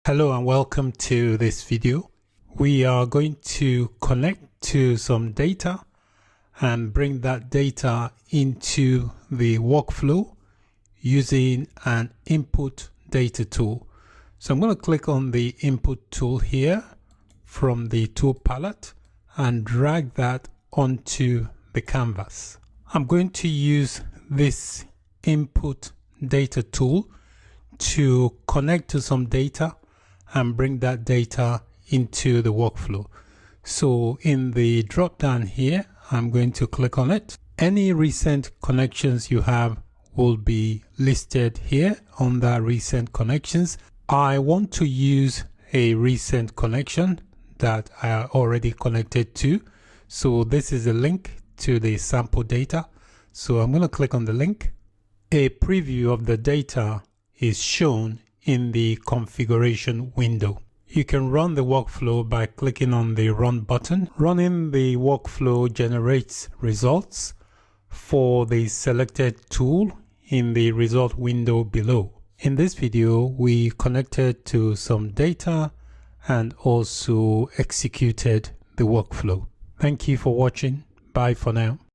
Hello and welcome to this video. We are going to connect to some data and bring that data into the workflow using an input data tool. So I'm going to click on the input tool here from the tool palette and drag that onto the canvas. I'm going to use this input data tool to connect to some data and bring that data into the workflow. So in the drop down here, I'm going to click on it. Any recent connections you have will be listed here under recent connections. I want to use a recent connection that I already connected to. So this is a link to the sample data. So I'm going to click on the link. A preview of the data is shown in the configuration window. You can run the workflow by clicking on the run button. Running the workflow generates results for the selected tool in the result window below. In this video, we connected to some data and also executed the workflow. Thank you for watching. Bye for now.